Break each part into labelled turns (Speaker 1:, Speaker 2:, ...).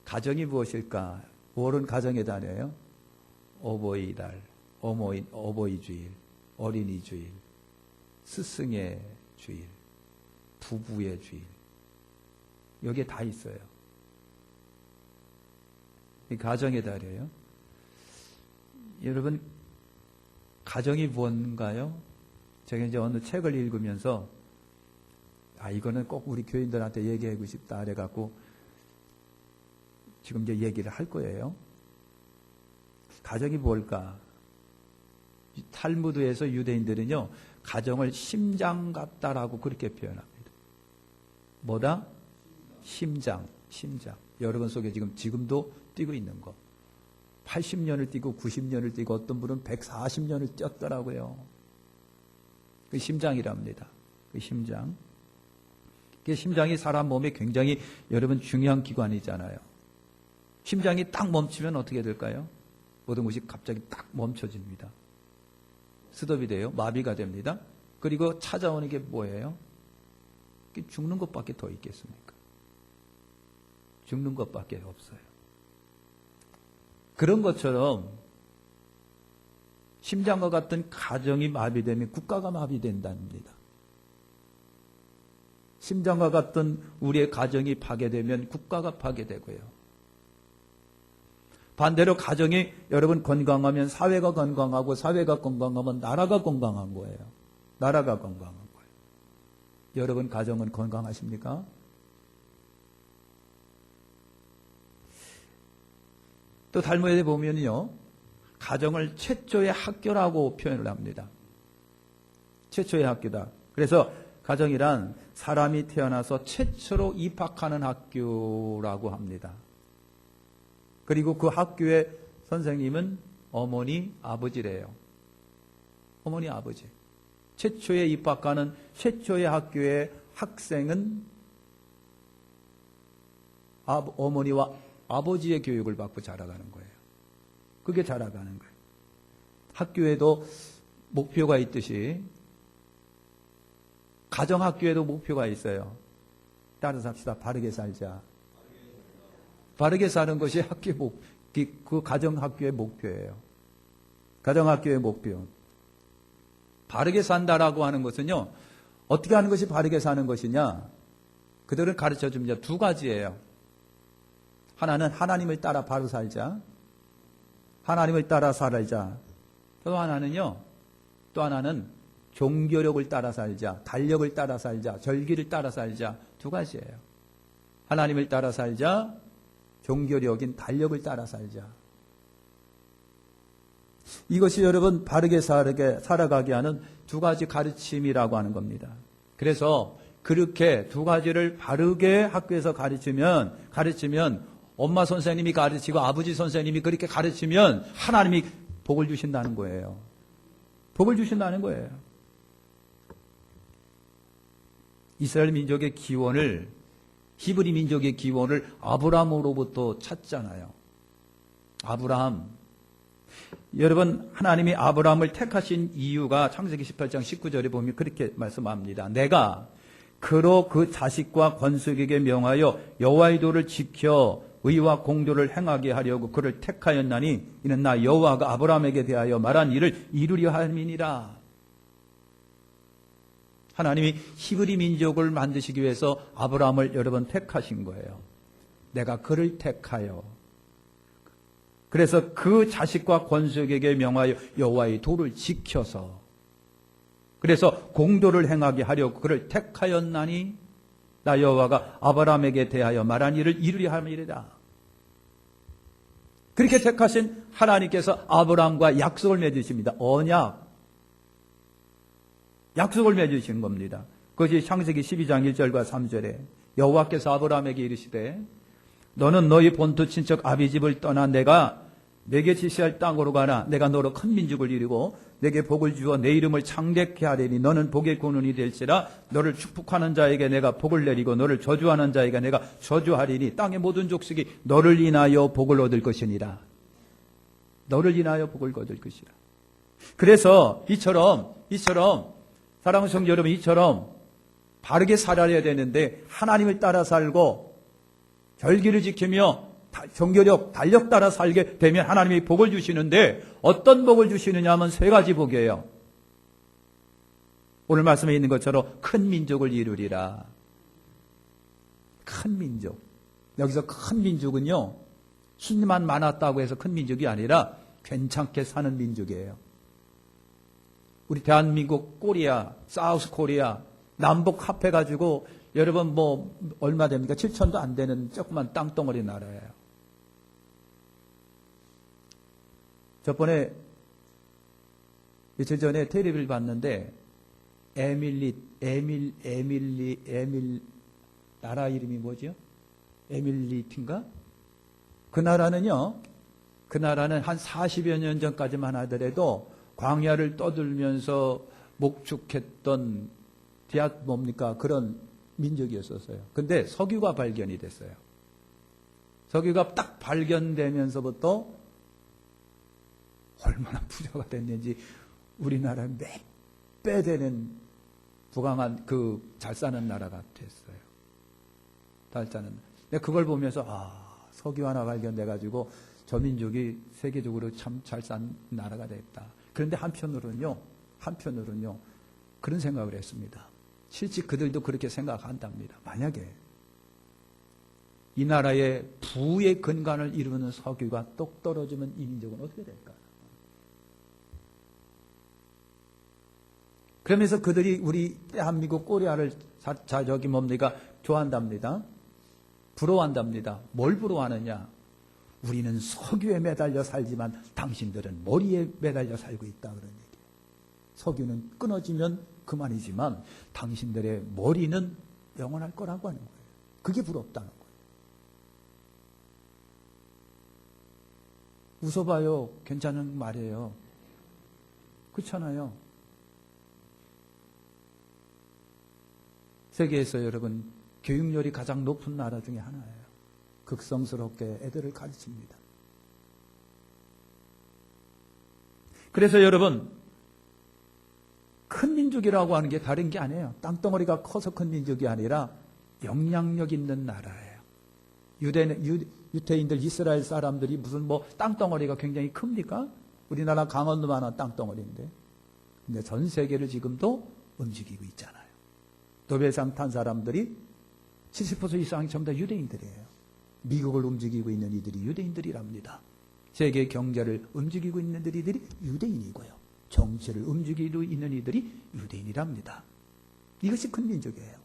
Speaker 1: 가정이 무엇일까? 5월은 가정의 달이에요. 어버이달, 어버이 주일, 어린이 주일, 스승의 주일, 부부의 주일. 여기에 다 있어요. 이 가정의 달이에요. 여러분, 가정이 뭔가요? 제가 이제 어느 책을 읽으면서 이거는 꼭 우리 교인들한테 얘기하고 싶다 그래갖고 지금 이제 얘기를 할 거예요. 가정이 뭘까? 탈무드에서 유대인들은요, 가정을 심장 같다라고 그렇게 표현합니다. 뭐다? 심장. 여러분 속에 지금도 뛰고 있는 거. 80년을 뛰고 90년을 뛰고 어떤 분은 140년을 뛰었더라고요. 그 심장이랍니다. 그 심장. 그 심장이 사람 몸에 굉장히 여러분 중요한 기관이잖아요. 심장이 딱 멈추면 어떻게 될까요? 모든 것이 갑자기 딱 멈춰집니다. 스톱이 돼요. 마비가 됩니다. 그리고 찾아오는 게 뭐예요? 죽는 것밖에 더 있겠습니까? 죽는 것밖에 없어요. 그런 것처럼 심장과 같은 가정이 마비되면 국가가 마비된답니다. 심장과 같은 우리의 가정이 파괴되면 국가가 파괴되고요. 반대로 가정이 여러분 건강하면 사회가 건강하고 사회가 건강하면 나라가 건강한 거예요. 나라가 건강한 거예요. 여러분 가정은 건강하십니까? 또 탈무드에 보면요, 가정을 최초의 학교라고 표현을 합니다. 최초의 학교다. 그래서 가정이란 사람이 태어나서 최초로 입학하는 학교라고 합니다. 그리고 그 학교의 선생님은 어머니, 아버지래요. 어머니, 아버지. 최초에 입학하는 최초의 학교의 학생은 어머니와 아버지의 교육을 받고 자라가는 거예요. 그게 자라가는 거예요. 학교에도 목표가 있듯이 가정학교에도 목표가 있어요. 따라서 합시다. 바르게 살자. 바르게 사는 것이 그 가정학교의 목표예요. 가정학교의 목표. 바르게 산다라고 하는 것은요, 어떻게 하는 것이 바르게 사는 것이냐? 그들은 가르쳐 줍니다. 두 가지예요. 하나는 하나님을 따라 바로 살자. 하나님을 따라 살자. 또 하나는 종교력을 따라 살자. 달력을 따라 살자. 절기를 따라 살자. 두 가지예요. 하나님을 따라 살자. 종교력인 달력을 따라 살자. 이것이 여러분 바르게 살아가게 하는 두 가지 가르침이라고 하는 겁니다. 그래서 그렇게 두 가지를 바르게 학교에서 가르치면 엄마 선생님이 가르치고 아버지 선생님이 그렇게 가르치면 하나님이 복을 주신다는 거예요. 복을 주신다는 거예요. 이스라엘 민족의 기원을, 히브리 민족의 기원을 아브라함으로부터 찾잖아요. 아브라함. 여러분, 하나님이 아브라함을 택하신 이유가 창세기 18장 19절에 보면 그렇게 말씀합니다. 내가 그로 그 자식과 건축에게 명하여 여호와의 도를 지켜 의와 공도를 행하게 하려고 그를 택하였나니 이는 나 여호와가 아브라함에게 대하여 말한 일을 이루려 함이니라. 하나님이 히브리 민족을 만드시기 위해서 아브라함을 여러분 택하신 거예요. 내가 그를 택하여. 그래서 그 자식과 권속에게 명하여 여호와의 도를 지켜서, 그래서 공도를 행하게 하려고 그를 택하였나니 나 여호와가 아브라함에게 대하여 말한 일을 이루려 함이리라. 그렇게 택하신 하나님께서 아브라함과 약속을 맺으십니다. 언약. 약속을 맺으신 겁니다. 그것이 창세기 12장 1절과 3절에 여호와께서 아브라함에게 이르시되 너는 너희 본토 친척 아비 집을 떠나 내가 내게 지시할 땅으로 가라. 내가 너로 큰 민족을 이루고 내게 복을 주어 내 이름을 창대케 하리니 너는 복의 근원이 될지라. 너를 축복하는 자에게 내가 복을 내리고 너를 저주하는 자에게 내가 저주하리니 땅의 모든 족속이 너를 인하여 복을 얻을 것이니라. 너를 인하여 복을 얻을 것이라. 그래서 이처럼 사랑하는 성도 여러분, 이처럼 바르게 살아야 되는데 하나님을 따라 살고 절기를 지키며 정교력, 달력 따라 살게 되면 하나님이 복을 주시는데 어떤 복을 주시느냐 하면 세 가지 복이에요. 오늘 말씀에 있는 것처럼 큰 민족을 이루리라. 큰 민족. 여기서 큰 민족은요, 수만 많았다고 해서 큰 민족이 아니라 괜찮게 사는 민족이에요. 우리 대한민국 코리아, 사우스 코리아, 남북 합해가지고 여러분 뭐 얼마 됩니까? 7천도 안 되는 조그만 땅덩어리 나라예요. 저번에 며칠 전에 텔레비를 봤는데 에밀 나라 이름이 뭐죠? 에밀리트인가? 그 나라는 한 40여 년 전까지만 하더라도 광야를 떠들면서 목축했던 그런 민족이었었어요. 근데 석유가 발견이 됐어요. 석유가 딱 발견되면서부터 얼마나 부자가 됐는지 우리나라 몇 배 되는 부강한 잘 사는 나라가 됐어요. 잘 사는. 근데 그걸 보면서 석유 하나 발견돼가지고 저 민족이 세계적으로 참 잘 산 나라가 됐다. 그런데 한편으로는요 그런 생각을 했습니다. 실제 그들도 그렇게 생각한답니다. 만약에 이 나라의 부의 근간을 이루는 석유가 똑 떨어지면 이 민족은 어떻게 될까? 그러면서 그들이 우리 대한민국 코리아를 좋아한답니다. 부러워한답니다. 뭘 부러워하느냐? 우리는 석유에 매달려 살지만 당신들은 머리에 매달려 살고 있다. 그런 얘기예요. 석유는 끊어지면 그만이지만 당신들의 머리는 영원할 거라고 하는 거예요. 그게 부럽다는 거예요. 웃어봐요. 괜찮은 말이에요. 그렇잖아요. 세계에서 여러분 교육열이 가장 높은 나라 중에 하나예요. 극성스럽게 애들을 가르칩니다. 그래서 여러분 큰 민족이라고 하는 게 다른 게 아니에요. 땅덩어리가 커서 큰 민족이 아니라 영향력 있는 나라예요. 유대인들 이스라엘 사람들이 무슨 땅덩어리가 굉장히 큽니까? 우리나라 강원도만한 땅덩어리인데 근데 전 세계를 지금도 움직이고 있잖아요. 노벨상 탄 사람들이 70% 이상이 전부 다 유대인들이에요. 미국을 움직이고 있는 이들이 유대인들이랍니다. 세계 경제를 움직이고 있는 이들이 유대인이고요. 정치를 움직이고 있는 이들이 유대인이랍니다. 이것이 큰 민족이에요.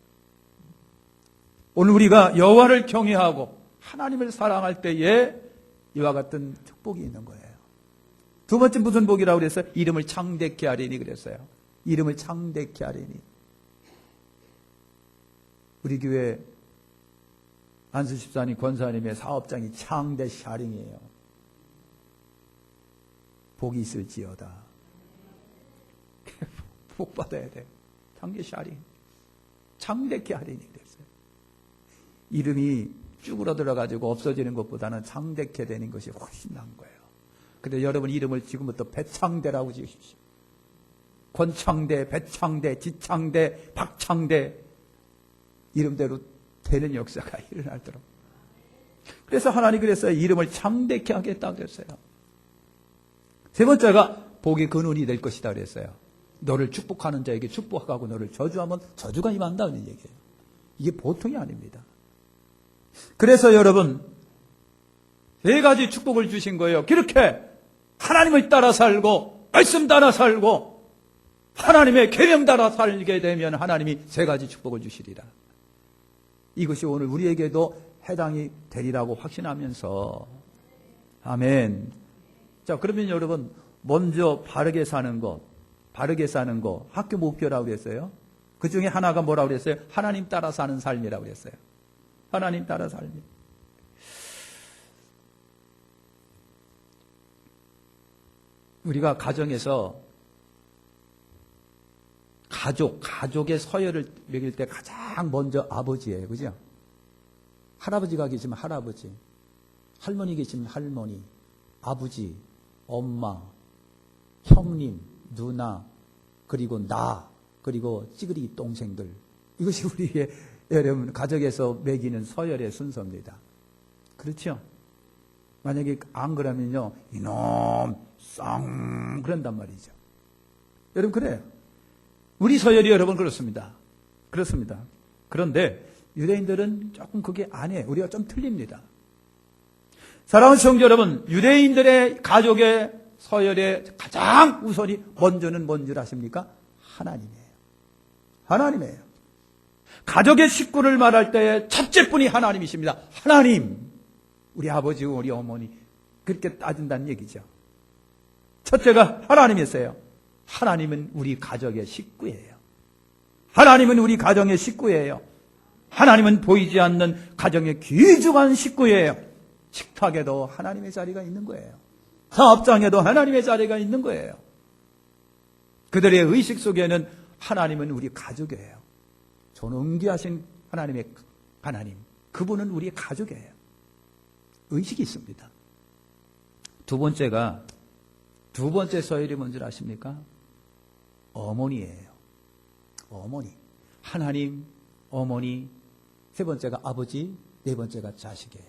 Speaker 1: 오늘 우리가 여호와를 경외하고 하나님을 사랑할 때에 이와 같은 축복이 있는 거예요. 두 번째 무슨 복이라고 그랬어요? 이름을 창대케 하리니 그랬어요. 이름을 창대케 하리니. 우리 교회 안수 집사님, 권사님의 사업장이 창대 샤링이에요. 복이 있을지어다. 복 받아야 돼. 창대 샤링. 창대케 하리니 그랬어요. 이름이 쭈그러들어가지고 없어지는 것보다는 창대케 되는 것이 훨씬 나은 거예요. 근데 여러분 이름을 지금부터 배창대라고 지으십시오. 권창대, 배창대, 지창대, 박창대. 이름대로 되는 역사가 일어나도록. 그래서 하나님 그랬어요. 이름을 창대케 하겠다고 그랬어요. 세 번째가 복의 근원이 될 것이다 그랬어요. 너를 축복하는 자에게 축복하고 너를 저주하면 저주가 임한다는 얘기예요. 이게 보통이 아닙니다. 그래서 여러분 네 가지 축복을 주신 거예요. 그렇게 하나님을 따라 살고 말씀 따라 살고 하나님의 계명 따라 살게 되면 하나님이 세 가지 축복을 주시리라. 이것이 오늘 우리에게도 해당이 되리라고 확신하면서 아멘. 자, 그러면 여러분 먼저 바르게 사는 것 학교 목표라고 그랬어요. 그 중에 하나가 뭐라고 그랬어요? 하나님 따라 사는 삶이라고 그랬어요. 하나님 따라 삶이. 우리가 가정에서 가족의 서열을 매길 때 가장 먼저 아버지예요. 그죠? 할아버지가 계시면 할아버지, 할머니 계시면 할머니, 아버지, 엄마, 형님, 누나, 그리고 나, 그리고 찌그리 동생들. 이것이 우리의 여러분 가족에서 매기는 서열의 순서입니다. 그렇죠? 만약에 안 그러면요, 이놈, 쌍, 그런단 말이죠. 여러분, 그래요. 우리 서열이 여러분 그렇습니다. 그렇습니다. 그런데 유대인들은 조금 그게 아니에요. 우리가 좀 틀립니다. 사랑하는 성도 여러분, 유대인들의 가족의 서열의 가장 우선이 먼저는 뭔 줄 아십니까? 하나님이에요. 하나님이에요. 가족의 식구를 말할 때 첫째분이 하나님이십니다. 하나님, 우리 아버지, 우리 어머니 그렇게 따진다는 얘기죠. 첫째가 하나님이세요. 하나님은 우리 가족의 식구예요. 하나님은 우리 가정의 식구예요. 하나님은 보이지 않는 가정의 귀중한 식구예요. 식탁에도 하나님의 자리가 있는 거예요. 사업장에도 하나님의 자리가 있는 거예요. 그들의 의식 속에는 하나님은 우리 가족이에요. 존귀하신 하나님의 하나님, 그분은 우리 가족이에요. 의식이 있습니다. 두 번째 서열이 뭔지 아십니까? 어머니예요. 어머니. 하나님, 어머니. 세 번째가 아버지, 네 번째가 자식이에요.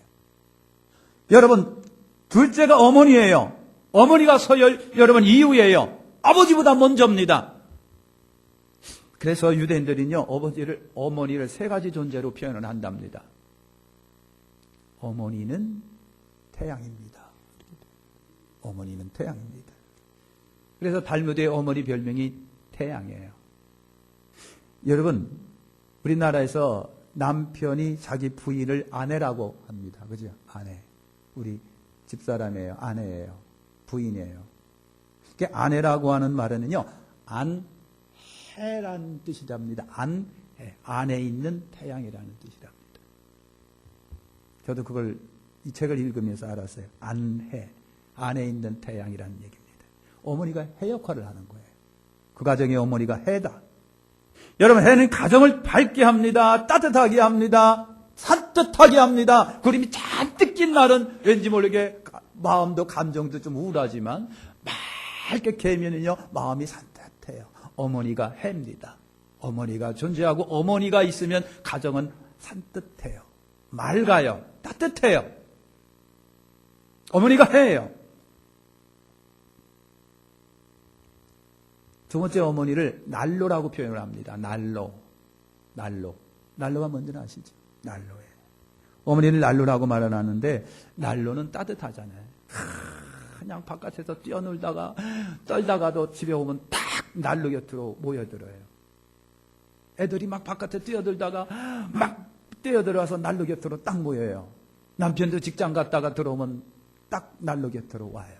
Speaker 1: 여러분, 둘째가 어머니예요. 어머니가 서열 여러분 이후예요. 아버지보다 먼저입니다. 그래서 유대인들은요, 어머니를 세 가지 존재로 표현을 한답니다. 어머니는 태양입니다. 어머니는 태양입니다. 그래서 달무드의 어머니 별명이 태양이에요. 여러분, 우리나라에서 남편이 자기 부인을 아내라고 합니다. 그죠? 아내. 우리 집사람이에요. 아내예요. 부인이에요. 아내라고 하는 말에는요, 안해라는 뜻이랍니다. 안에 있는 태양이라는 뜻이랍니다. 저도 이 책을 읽으면서 알았어요. 안에 있는 태양이라는 얘기입니다. 어머니가 해 역할을 하는 거예요. 그 가정의 어머니가 해다. 여러분, 해는 가정을 밝게 합니다. 따뜻하게 합니다. 산뜻하게 합니다. 그림이 잔뜩 낀 날은 왠지 모르게 마음도 감정도 좀 우울하지만 맑게 개면은요 마음이 산뜻해요. 어머니가 해입니다. 어머니가 존재하고 어머니가 있으면 가정은 산뜻해요. 맑아요. 따뜻해요. 어머니가 해예요. 두 번째 어머니를 난로라고 표현을 합니다. 난로가 뭔지는 아시죠? 난로예요. 어머니를 난로라고 말을 하는데 난로는 따뜻하잖아요. 그냥 바깥에서 뛰어놀다가 떨다가도 집에 오면 딱 난로 곁으로 모여들어요. 애들이 막 바깥에 뛰어들다가 막 뛰어들어와서 난로 곁으로 딱 모여요. 남편도 직장 갔다가 들어오면 딱 난로 곁으로 와요.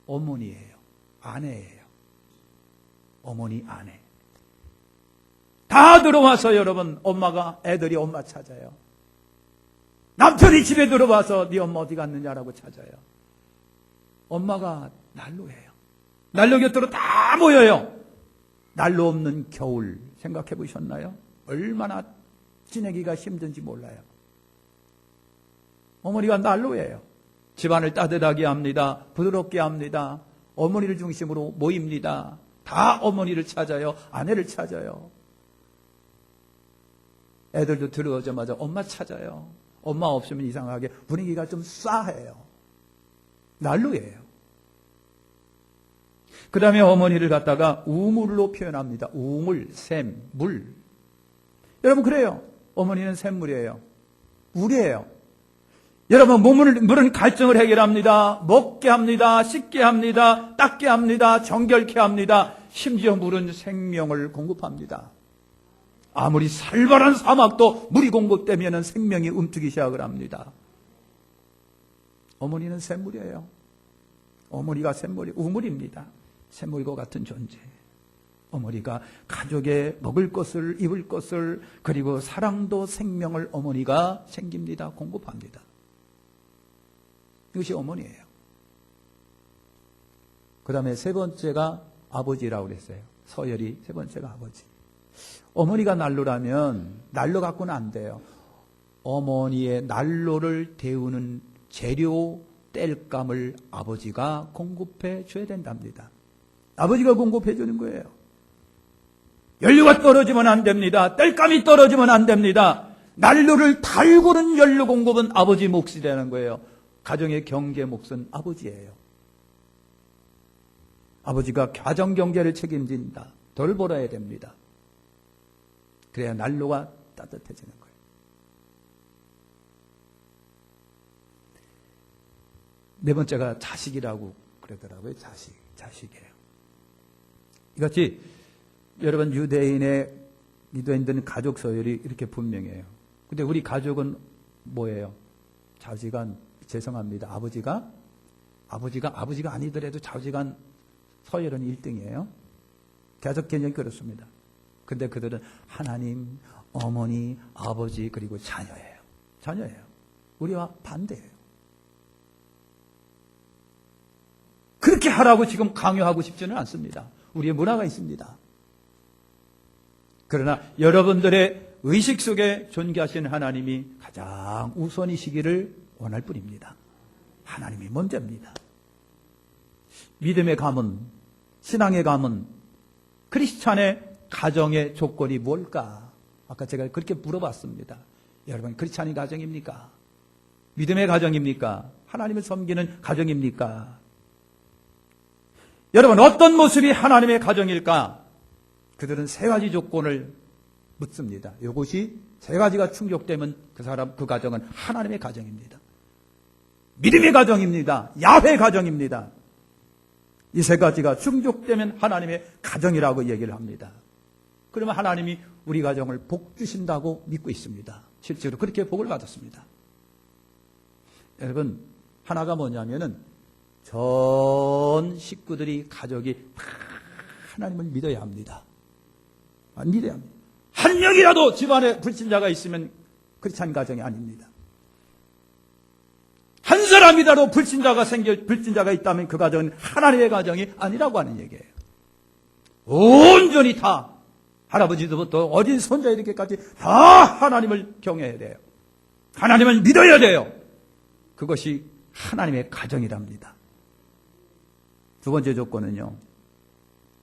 Speaker 1: 어머니예요. 아내예요. 어머니, 아내. 다 들어와서 여러분, 애들이 엄마 찾아요. 남편이 집에 들어와서 네 엄마 어디 갔느냐라고 찾아요. 엄마가 난로예요. 난로 곁으로 다 모여요. 난로 없는 겨울 생각해 보셨나요? 얼마나 지내기가 힘든지 몰라요. 어머니가 난로예요. 집안을 따뜻하게 합니다. 부드럽게 합니다. 어머니를 중심으로 모입니다. 다 어머니를 찾아요. 아내를 찾아요. 애들도 들어오자마자 엄마 찾아요. 엄마 없으면 이상하게 분위기가 좀 싸해요. 난로예요. 그 다음에 어머니를 갖다가 우물로 표현합니다. 우물, 샘, 물. 여러분 그래요. 어머니는 샘물이에요. 물이에요. 여러분 물은 갈증을 해결합니다. 먹게 합니다. 씻게 합니다. 닦게 합니다. 정결케 합니다. 심지어 물은 생명을 공급합니다. 아무리 살벌한 사막도 물이 공급되면 생명이 움트기 시작을 합니다. 어머니는 샘물이에요. 어머니가 우물입니다. 샘물과 같은 존재. 어머니가 가족의 먹을 것을, 입을 것을, 그리고 사랑도 생명을 어머니가 챙깁니다. 공급합니다. 이것이 어머니예요. 그 다음에 세 번째가 아버지라고 그랬어요. 서열이 세 번째가 아버지. 어머니가 난로라면 난로 갖고는 안 돼요. 어머니의 난로를 데우는 재료, 땔감을 아버지가 공급해 줘야 된답니다. 아버지가 공급해 주는 거예요. 연료가 떨어지면 안 됩니다. 땔감이 떨어지면 안 됩니다. 난로를 달구는 연료 공급은 아버지 몫이라는 거예요. 가정의 경계 몫은 아버지예요. 아버지가 가정 경계를 책임진다. 돌보아야 됩니다. 그래야 난로가 따뜻해지는 거예요. 네 번째가 자식이라고 그러더라고요. 자식이에요. 이같이 여러분 유대인들은 가족 서열이 이렇게 분명해요. 근데 우리 가족은 뭐예요? 좌지간, 죄송합니다. 아버지가 아니더라도 좌지간 서열은 1등이에요. 가족 개념이 그렇습니다. 근데 그들은 하나님, 어머니, 아버지 그리고 자녀예요. 우리와 반대예요. 그렇게 하라고 지금 강요하고 싶지는 않습니다. 우리의 문화가 있습니다. 그러나 여러분들의 의식 속에 존귀하신 하나님이 가장 우선이시기를 원할 뿐입니다. 하나님이 먼저입니다. 믿음의 가문, 신앙의 가문, 크리스찬의 가정의 조건이 뭘까? 아까 제가 그렇게 물어봤습니다. 여러분, 크리스찬의 가정입니까? 믿음의 가정입니까? 하나님을 섬기는 가정입니까? 여러분, 어떤 모습이 하나님의 가정일까? 그들은 세 가지 조건을 묻습니다. 이것이 세 가지가 충족되면 그 가정은 하나님의 가정입니다. 믿음의 가정입니다. 야훼 가정입니다. 이 세 가지가 충족되면 하나님의 가정이라고 얘기를 합니다. 그러면 하나님이 우리 가정을 복 주신다고 믿고 있습니다. 실제로 그렇게 복을 받았습니다. 여러분, 하나가 뭐냐면은 전 식구들이 가족이 다 하나님을 믿어야 합니다. 믿어야 합니다. 한 명이라도 집안에 불신자가 있으면 크리스찬 가정이 아닙니다. 한 사람이라도 불신자가 있다면 그 가정은 하나님의 가정이 아니라고 하는 얘기예요. 온전히 다 할아버지부터 어린 손자 이렇게까지 다 하나님을 경외해야 돼요. 하나님을 믿어야 돼요. 그것이 하나님의 가정이랍니다. 두 번째 조건은요,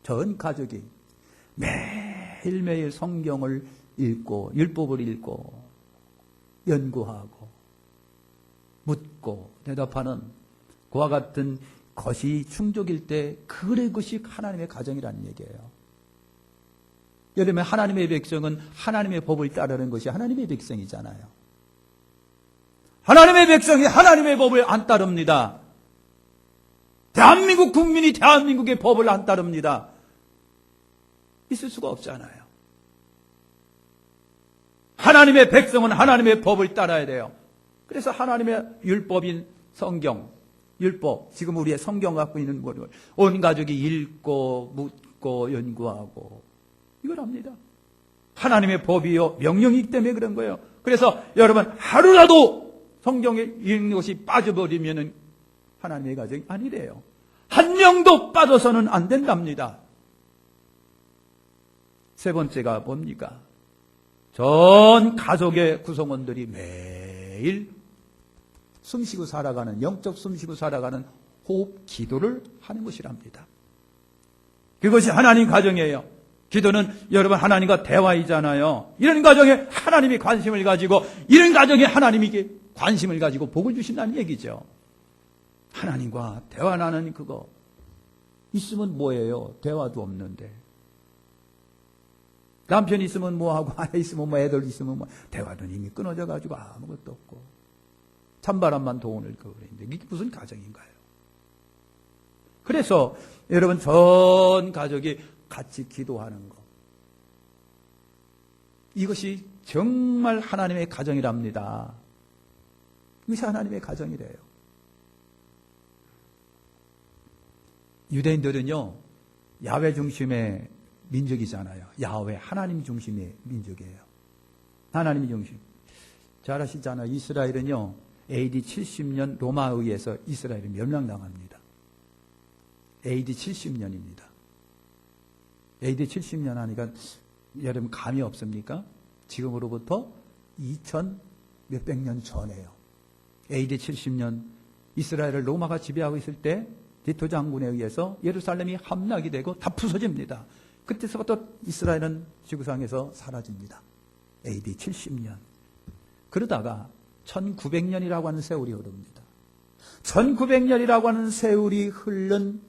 Speaker 1: 전 가족이 매일매일 성경을 읽고 율법을 읽고 연구하고 묻고 대답하는 그와 같은 것이 충족일 때 그것이 하나님의 가정이라는 얘기예요. 여러분, 하나님의 백성은 하나님의 법을 따르는 것이 하나님의 백성이잖아요. 하나님의 백성이 하나님의 법을 안 따릅니다. 대한민국 국민이 대한민국의 법을 안 따릅니다. 있을 수가 없잖아요. 하나님의 백성은 하나님의 법을 따라야 돼요. 그래서 하나님의 율법인 성경, 율법, 지금 우리의 성경 갖고 있는 것을 온 가족이 읽고 묻고 연구하고 이걸 합니다. 하나님의 법이요 명령이기 때문에 그런 거예요. 그래서 여러분, 하루라도 성경에 읽는 것이 빠져버리면 하나님의 가정이 아니래요. 한 명도 빠져서는 안 된답니다. 세 번째가 뭡니까? 전 가족의 구성원들이 매일 숨쉬고 살아가는, 영적 숨쉬고 살아가는 호흡 기도를 하는 것이랍니다. 그것이 하나님 가정이에요. 기도는 여러분 하나님과 대화이잖아요. 이런 가정에 하나님이 관심을 가지고, 이런 가정에 하나님이 관심을 가지고 복을 주신다는 얘기죠. 하나님과 대화 나누는 그거 있으면 뭐예요? 대화도 없는데. 남편 있으면 뭐하고, 아내 있으면 뭐, 애들 있으면 뭐, 대화는 이미 끊어져 가지고 아무것도 없고 찬바람만 돈을 그리는데 이게 무슨 가정인가요? 그래서 여러분, 전 가족이 같이 기도하는 것, 이것이 정말 하나님의 가정이랍니다. 이것이 하나님의 가정이래요. 유대인들은요, 야훼 중심의 민족이잖아요. 야훼, 하나님 중심의 민족이에요. 하나님 중심. 잘 아시잖아요. 이스라엘은요, AD 70년 로마에 의해서 이스라엘이 멸망당합니다. AD 70년입니다. AD 70년 하니까 여러분 감이 없습니까? 지금으로부터 2000 몇백 년 전에요. AD 70년 이스라엘을 로마가 지배하고 있을 때 디토 장군에 의해서 예루살렘이 함락이 되고 다 부서집니다. 그때서부터 이스라엘은 지구상에서 사라집니다. AD 70년. 그러다가 1900년이라고 하는 세월이 흐릅니다. 1900년이라고 하는 세월이 흐른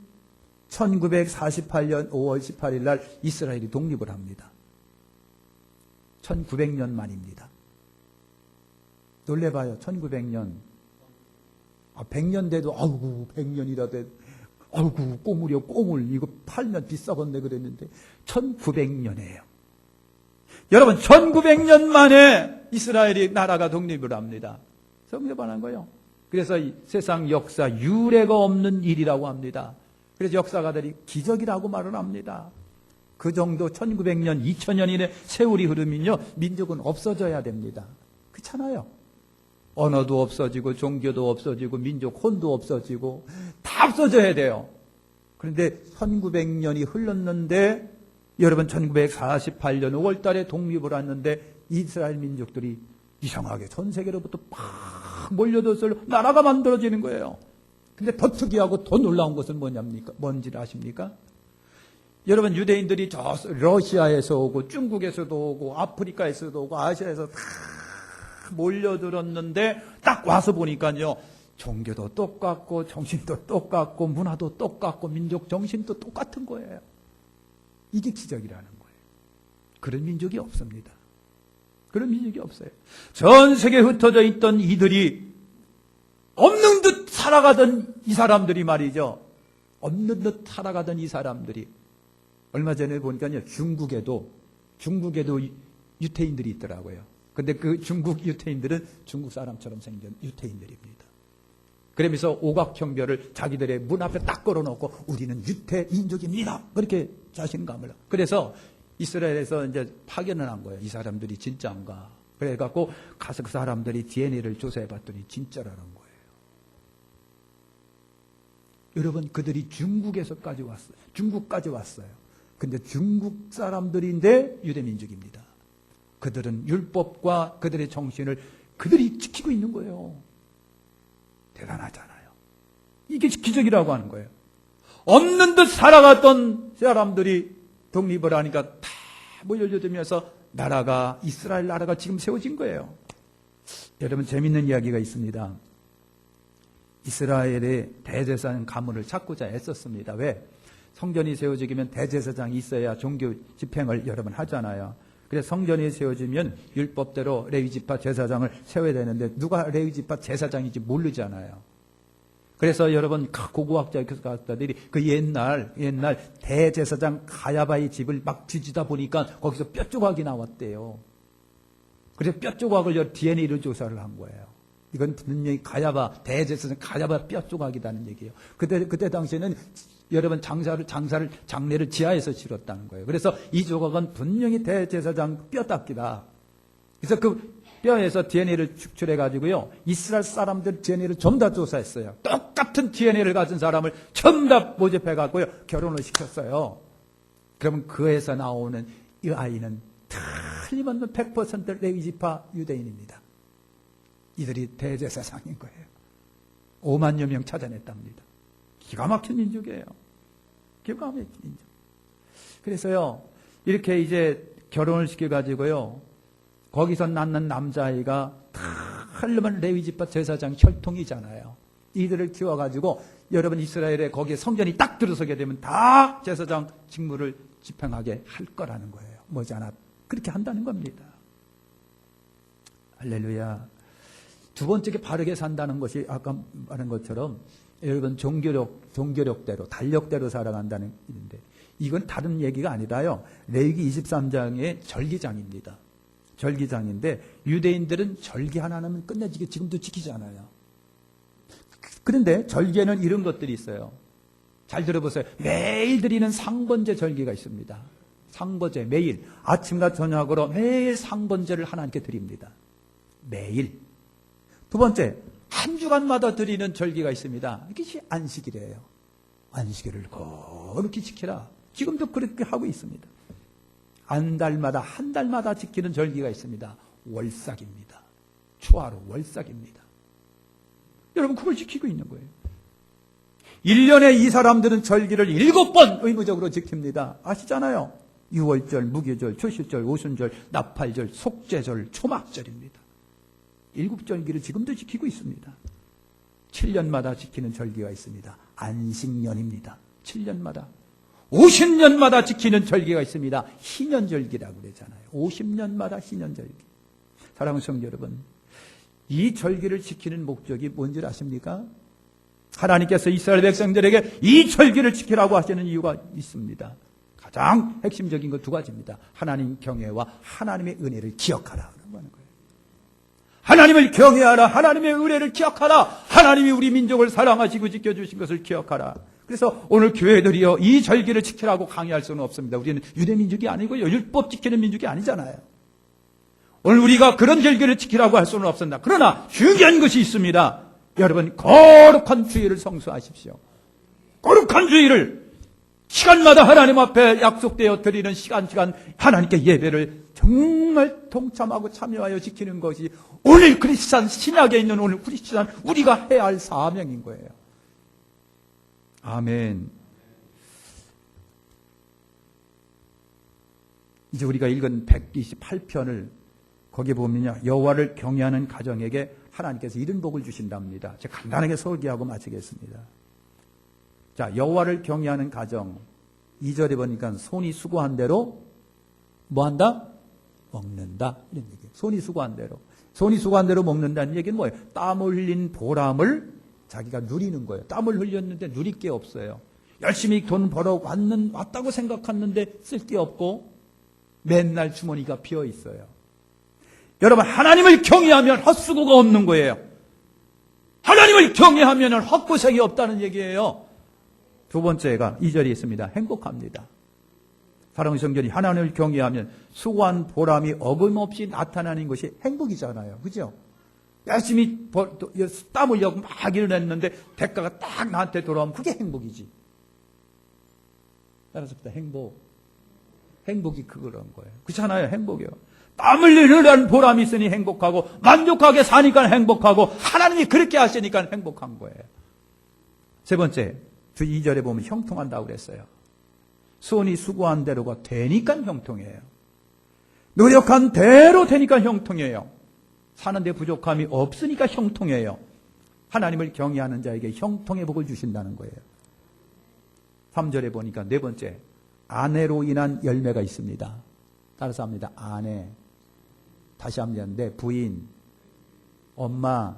Speaker 1: 1948년 5월 18일 날 이스라엘이 독립을 합니다. 1900년 만입니다. 놀래봐요. 1900년. 100년 돼도 아이고 100년이라 돼. 아이고 꼬물이요 꼬물. 이거 팔면 비싸건데 그랬는데 1900년이에요. 여러분 1900년 만에 이스라엘이 나라가 독립을 합니다. 성립을 한 거예요. 그래서 이 세상 역사 유례가 없는 일이라고 합니다. 그래서 역사가들이 기적이라고 말을 합니다. 그 정도 1900년, 2000년이내 세월이 흐르면요 민족은 없어져야 됩니다. 그렇잖아요. 언어도 없어지고 종교도 없어지고 민족 혼도 없어지고 다 없어져야 돼요. 그런데 1900년이 흘렀는데 여러분 1948년 5월 달에 독립을 했는데 이스라엘 민족들이 이상하게 전 세계로부터 막 몰려들어서 나라가 만들어지는 거예요. 근데 더 특이하고 더 놀라운 것은 뭔지 아십니까? 여러분 유대인들이 저 러시아에서 오고 중국에서도 오고 아프리카에서도 오고 아시아에서 다 몰려들었는데 딱 와서 보니까요 종교도 똑같고 정신도 똑같고 문화도 똑같고 민족 정신도 똑같은 거예요. 이게 기적이라는 거예요. 그런 민족이 없습니다. 그런 민족이 없어요. 전 세계에 흩어져 있던 이들이 없는 듯 살아가던 이 사람들이 말이죠. 없는 듯 살아가던 이 사람들이 얼마 전에 보니까요 중국에도 유태인들이 있더라고요. 근데 그 중국 유태인들은 중국 사람처럼 생긴 유태인들입니다. 그러면서 오각형별을 자기들의 문 앞에 딱 걸어놓고 우리는 유태민족입니다. 그렇게 자신감을. 그래서 이스라엘에서 이제 파견을 한 거예요. 이 사람들이 진짜인가. 그래갖고 가서 그 사람들이 DNA를 조사해봤더니 진짜라는 거예요. 여러분 그들이 중국에서까지 왔어요. 중국까지 왔어요. 근데 중국 사람들인데 유대민족입니다. 그들은 율법과 그들의 정신을 그들이 지키고 있는 거예요. 대단하잖아요. 이게 기적이라고 하는 거예요. 없는 듯 살아갔던 사람들이 독립을 하니까 다 몰려들면서 나라가 이스라엘 나라가 지금 세워진 거예요. 여러분 재밌는 이야기가 있습니다. 이스라엘의 대제사장 가문을 찾고자 애썼습니다. 왜? 성전이 세워지면 대제사장이 있어야 종교 집행을 여러분 하잖아요. 그래서 성전이 세워지면 율법대로 레위지파 제사장을 세워야 되는데 누가 레위지파 제사장인지 모르잖아요. 그래서 여러분 고고학자 교수가들이 그 옛날 대제사장 가야바의 집을 막 뒤지다 보니까 거기서 뼈 조각이 나왔대요. 그래서 뼈 조각을 DNA를 조사를 한 거예요. 이건 분명히 가야바 대제사장 가야바 뼈 조각이라는 얘기예요. 그때 당시에는 여러분 장례를 지하에서 치렀다는 거예요. 그래서 이 조각은 분명히 대제사장 뼈 닦기다. 그래서 그 뼈에서 DNA를 축출해 가지고요 이스라엘 사람들 DNA를 전부 다 조사했어요. 똑같은 DNA를 가진 사람을 전부 다 모집해 갖고요 결혼을 시켰어요. 그러면 그에서 나오는 이 아이는 틀림없는 100% 레위지파 유대인입니다. 이들이 대제사장인 거예요. 5만여 명 찾아냈답니다. 기가 막힌 민족이에요. 기가 막힌 민족. 그래서요 이렇게 이제 결혼을 시켜가지고요 거기서 낳는 남자아이가 틀림없는 레위지파 제사장 혈통이잖아요. 이들을 키워가지고 여러분 이스라엘에 거기에 성전이 딱 들어서게 되면 다 제사장 직무를 집행하게 할 거라는 거예요. 머지않아 그렇게 한다는 겁니다. 할렐루야. 두 번째 바르게 산다는 것이 아까 말한 것처럼 여러분 종교력대로 달력대로 살아간다는 일인데 이건 다른 얘기가 아니라요. 레위기 23장의 절기장입니다. 절기장인데 유대인들은 절기 하나는 끝내지게 지금도 지키잖아요. 그런데 절기에는 이런 것들이 있어요. 잘 들어보세요. 매일 드리는 상번제 절기가 있습니다. 상번제 매일 아침과 저녁으로 매일 상번제를 하나님께 드립니다. 매일. 두 번째 한 주간마다 드리는 절기가 있습니다. 이것이 안식일이에요. 안식일을 거룩히 지키라. 지금도 그렇게 하고 있습니다. 한 달마다 지키는 절기가 있습니다. 월삭입니다. 초하루 월삭입니다. 여러분 그걸 지키고 있는 거예요. 1년에 이 사람들은 절기를 7번 의무적으로 지킵니다. 아시잖아요. 유월절, 무교절, 초실절, 오순절, 나팔절, 속죄절, 초막절입니다. 7절기를 지금도 지키고 있습니다. 7년마다 지키는 절기가 있습니다. 안식년입니다. 7년마다. 50년마다 지키는 절기가 있습니다. 희년절기라고 그러잖아요. 50년마다 희년절기. 사랑하는 성도 여러분, 이 절기를 지키는 목적이 뭔지 아십니까? 하나님께서 이스라엘 백성들에게 이 절기를 지키라고 하시는 이유가 있습니다. 가장 핵심적인 것 두 가지입니다. 하나님 경외와 하나님의 은혜를 기억하라 하는 거예요. 하나님을 경외하라. 하나님의 은혜를 기억하라. 하나님이 우리 민족을 사랑하시고 지켜주신 것을 기억하라. 그래서 오늘 교회들이요, 이 절기를 지키라고 강요할 수는 없습니다. 우리는 유대민족이 아니고요, 율법 지키는 민족이 아니잖아요. 오늘 우리가 그런 절기를 지키라고 할 수는 없습니다. 그러나 중요한 것이 있습니다. 여러분, 거룩한 주일을 성수하십시오. 거룩한 주일을 시간마다 하나님 앞에 약속되어 드리는 시간 하나님께 예배를 정말 동참하고 참여하여 지키는 것이 오늘 크리스찬 신약에 있는 오늘 크리스찬 우리가 해야 할 사명인 거예요. 아멘. 이제 우리가 읽은 128편을 거기에 보면요, 여호와를 경외하는 가정에게 하나님께서 이런 복을 주신답니다. 제가 간단하게 설교하고 마치겠습니다. 자, 여호와를 경외하는 가정, 2절에 보니까 손이 수고한 대로 뭐한다? 먹는다. 이런 얘기예요. 손이 수고한 대로. 손이 수고한 대로 먹는다는 얘기는 뭐예요? 땀 흘린 보람을 자기가 누리는 거예요. 땀을 흘렸는데 누릴 게 없어요. 열심히 돈 벌어 왔다고 생각했는데 쓸 게 없고 맨날 주머니가 비어 있어요. 여러분, 하나님을 경외하면 헛수고가 없는 거예요. 하나님을 경외하면 헛고생이 없다는 얘기예요. 두 번째가 2절에 있습니다. 행복합니다. 사랑하는 성전이 하나님을 경외하면 수고한 보람이 어김없이 나타나는 것이 행복이잖아요. 그죠? 열심히 땀 흘려고 막 일을 했는데 대가가 딱 나한테 돌아오면 그게 행복이지. 따라서 행복이 그런 거예요. 그렇잖아요. 행복이요. 땀 흘리는 보람이 있으니 행복하고 만족하게 사니까 행복하고 하나님이 그렇게 하시니까 행복한 거예요. 세 번째, 2절에 보면 형통한다고 그랬어요. 손이 수고한 대로가 되니까 형통해요. 노력한 대로 되니까 형통해요. 사는데 부족함이 없으니까 형통해요. 하나님을 경외하는 자에게 형통의 복을 주신다는 거예요. 3절에 보니까 네 번째, 아내로 인한 열매가 있습니다. 따라서 합니다. 아내. 다시 하면 내 부인, 엄마,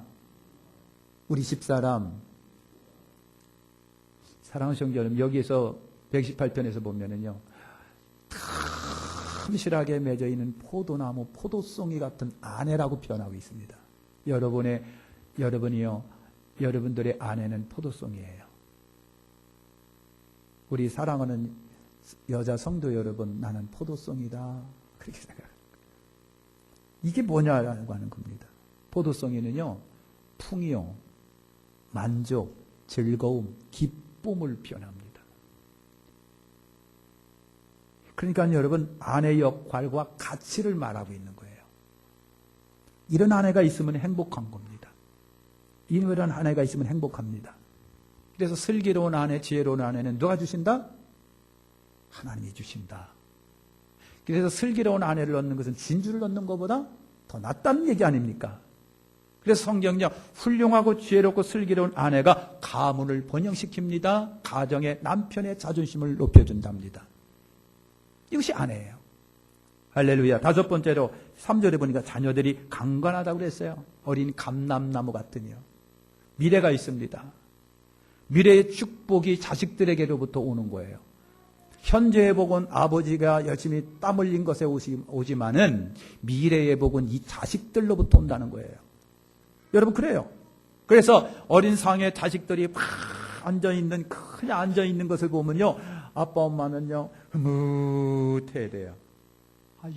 Speaker 1: 우리 집사람. 사랑하는 성도 여러분, 여기에서 118편에서 보면은요, 튼실하게 맺어 있는 포도나무, 포도송이 같은 아내라고 표현하고 있습니다. 여러분이요, 여러분들의 아내는 포도송이에요. 우리 사랑하는 여자 성도 여러분, 나는 포도송이다. 그렇게 생각합니다. 이게 뭐냐라고 하는 겁니다. 포도송이는요, 풍요, 만족, 즐거움, 기쁨을 표현합니다. 그러니까 여러분, 아내의 역할과 가치를 말하고 있는 거예요. 이런 아내가 있으면 행복한 겁니다. 이런 아내가 있으면 행복합니다. 그래서 슬기로운 아내, 지혜로운 아내는 누가 주신다? 하나님이 주신다. 그래서 슬기로운 아내를 얻는 것은 진주를 얻는 것보다 더 낫다는 얘기 아닙니까? 그래서 성경은요, 훌륭하고 지혜롭고 슬기로운 아내가 가문을 번영시킵니다. 가정의 남편의 자존심을 높여준답니다. 이것이 아내예요. 할렐루야. 다섯 번째로 3절에 보니까 자녀들이 강건하다고 그랬어요. 어린 감람나무 같으며 미래가 있습니다. 미래의 축복이 자식들에게로부터 오는 거예요. 현재의 복은 아버지가 열심히 땀 흘린 것에 오지만은 미래의 복은 이 자식들로부터 온다는 거예요. 여러분, 그래요. 그래서 어린 상의 자식들이 막 그냥 앉아있는 것을 보면요, 아빠 엄마는요, 흐뭇해야 돼요. 아이,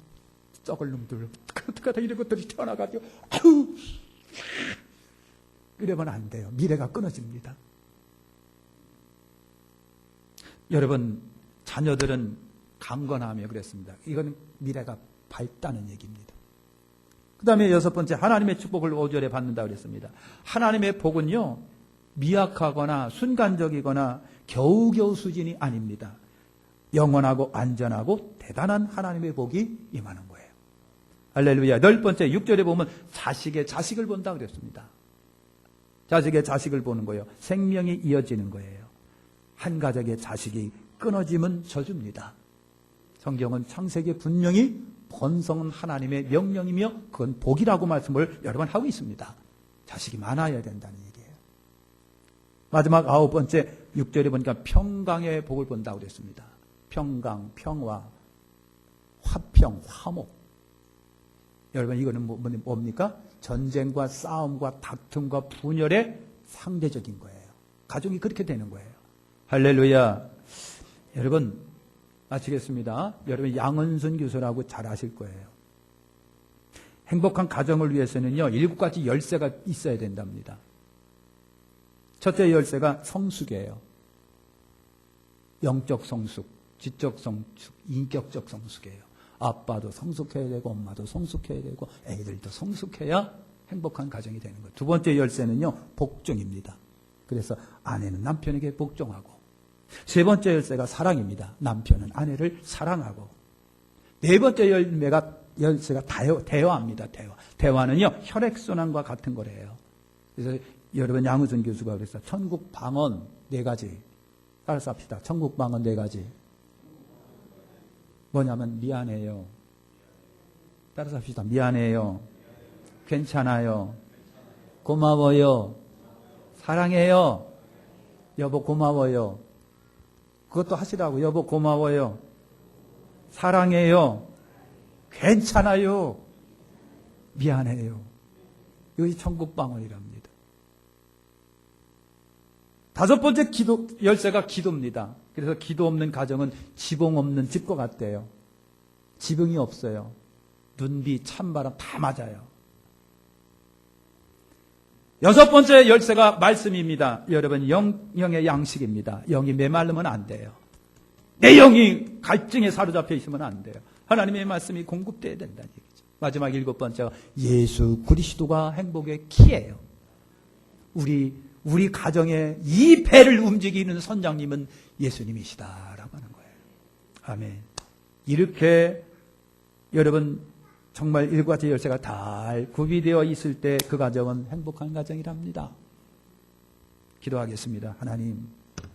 Speaker 1: 썩을 놈들, 어떻게 다 이런 것들이 태어나가지고, 아유, 이러면 안 돼요. 미래가 끊어집니다. 여러분, 자녀들은 강건하며 그랬습니다. 이건 미래가 밝다는 얘기입니다. 그 다음에 여섯 번째, 하나님의 축복을 5절에 받는다고 그랬습니다. 하나님의 복은요, 미약하거나 순간적이거나 겨우겨우 수준이 아닙니다. 영원하고 안전하고 대단한 하나님의 복이 임하는 거예요. 할렐루야. 열 번째, 6절에 보면 자식의 자식을 본다고 그랬습니다. 자식의 자식을 보는 거예요. 생명이 이어지는 거예요. 한 가족의 자식이 끊어지면 저주입니다. 성경은 창세기에 분명히 번성은 하나님의 명령이며 그건 복이라고 말씀을 여러 번 하고 있습니다. 자식이 많아야 된다는 얘기예요. 마지막 9번째 6절에 보니까 평강의 복을 본다고 그랬습니다. 평강, 평화, 화평, 화목. 여러분 이거는 뭡니까? 전쟁과 싸움과 다툼과 분열의 상대적인 거예요. 가정이 그렇게 되는 거예요. 할렐루야. 여러분 마치겠습니다. 여러분 양은순 교수라고 잘 아실 거예요. 행복한 가정을 위해서는요 7가지 열쇠가 있어야 된답니다. 첫째 열쇠가 성숙이에요. 영적 성숙, 지적 성숙, 인격적 성숙이에요. 아빠도 성숙해야 되고 엄마도 성숙해야 되고 애들도 성숙해야 행복한 가정이 되는 거예요. 두 번째 열쇠는요 복종입니다. 그래서 아내는 남편에게 복종하고, 세 번째 열쇠가 사랑입니다. 남편은 아내를 사랑하고, 네 번째 열쇠가 대화입니다. 대화는요 혈액순환과 같은 거래요. 그래서 여러분 양우준 교수가 그랬어요. 천국 방언 4가지 따라서 합시다. 천국 방언 4가지 뭐냐면 미안해요. 따라서 합시다. 미안해요. 괜찮아요. 고마워요. 사랑해요. 여보 고마워요. 그것도 하시라고. 여보 고마워요. 사랑해요. 괜찮아요. 미안해요. 이것이 천국 방언이랍니다. 5번째 열쇠가 기도입니다. 그래서 기도 없는 가정은 지붕 없는 집과 같대요. 지붕이 없어요. 눈비, 찬바람 다 맞아요. 6번째 열쇠가 말씀입니다. 여러분 영의 양식입니다. 영이 메마르면 안 돼요. 내 영이 갈증에 사로잡혀 있으면 안 돼요. 하나님의 말씀이 공급돼야 된다는 얘기죠. 마지막 7번째가 예수 그리스도가 행복의 키예요. 우리 가정의 이 배를 움직이는 선장님은 예수님이시다라고 하는 거예요. 아멘. 이렇게 여러분 정말 7가지 열쇠가 잘 구비되어 있을 때 그 가정은 행복한 가정이랍니다. 기도하겠습니다. 하나님,